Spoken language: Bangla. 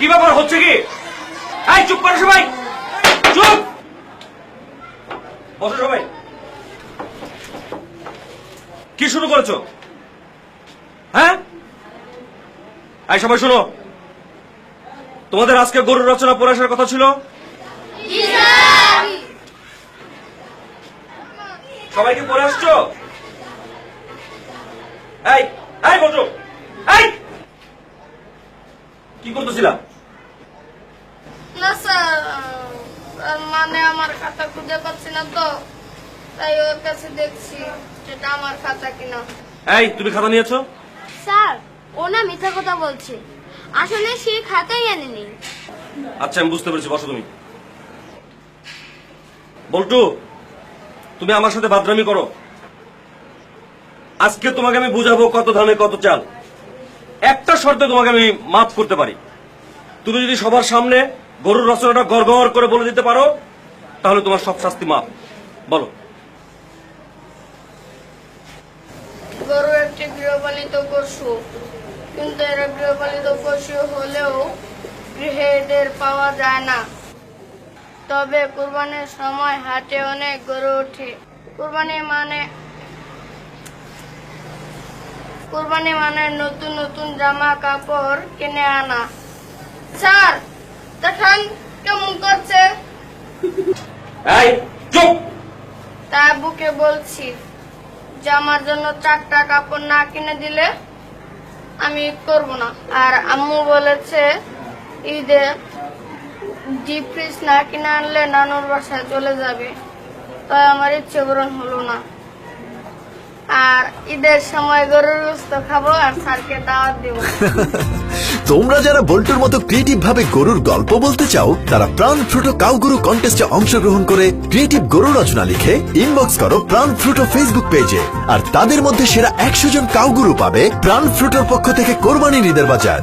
কি ব্যাপার হচ্ছে কি? এই চুপ করো সবাই, চুপ বসো সবাই। কি শুরু করেছো? হ্যাঁ, এই সবাই শোনো, তোমাদের আজকে গরুর রচনা পড়ে আসার কথা ছিল। সবাই কি পড়ে আসছো? এই এই বসো। এই কি করতেছিলাম? না স্যার, মানে আমার খাতা খুঁজে পাচ্ছি না তো, তাই ওর কাছে দেখছি যেটা আমার খাতা কিনা। এই তুমি খাতা নিয়েছো? স্যার, ও না মিথ্যা কথা বলছে, আসলে সে খাতাই আনেনি। আচ্ছা আমি বুঝতে পেরেছি, বসো তুমি। বল্টু, তুমি আমার সাথে বাদরামি করো। আজকে তোমাকে আমি বুঝাবো কত ধানে কত চাল। একটা শর্তে তোমাকে আমি মাফ করতে পারি, তুমি যদি সবার সামনে গরুর রচনাটা গড়গড় করে বলে দিতে পারো, তাহলে তোমার সব শাস্তি মাফ। বলো। গরু একটি গৃহপালিত পশু, কিন্তু এরা গৃহপালিত পশু হলেও গৃহে এদের পাওয়া যায় না। তবে কুরবানির সময় হাটে অনেক গরু ওঠে। কুরবানি মানে নতুন নতুন জামা কাপড় কিনে আনা। স্যার দেখেন কেমন করছে। এই চুপ। তা বুকে বলছি যে আমার জন্য 4টা কাপড় না কিনে দিলে আমি করব না। আর আম্মু বলেছে ঈদে ডিপ ফ্রিজ না কিনে আনলে নানুর বাসায় চলে যাবে, তাই আমার ইচ্ছে পূরণ হলো না। আর ঈদের সময় গরুর গোশত খাবো আর স্যারকে দাওয়াত দেবো। তোমরা যারা বল্টুর মতো ক্রিয়েটিভ ভাবে গরুর গল্প বলতে চাও, তারা প্রাণ ফ্রুটো কাউ গরু কন্টেস্টে অংশগ্রহণ করে ক্রিয়েটিভ গরু রচনা লিখে ইনবক্স করো প্রাণ ফ্রুটো ফেসবুক পেজে। আর তাদের মধ্যে সেরা 100 জন কাউ গরু পাবে প্রাণ ফ্রুটোর পক্ষ থেকে কোরবানির ঈদের বাজার।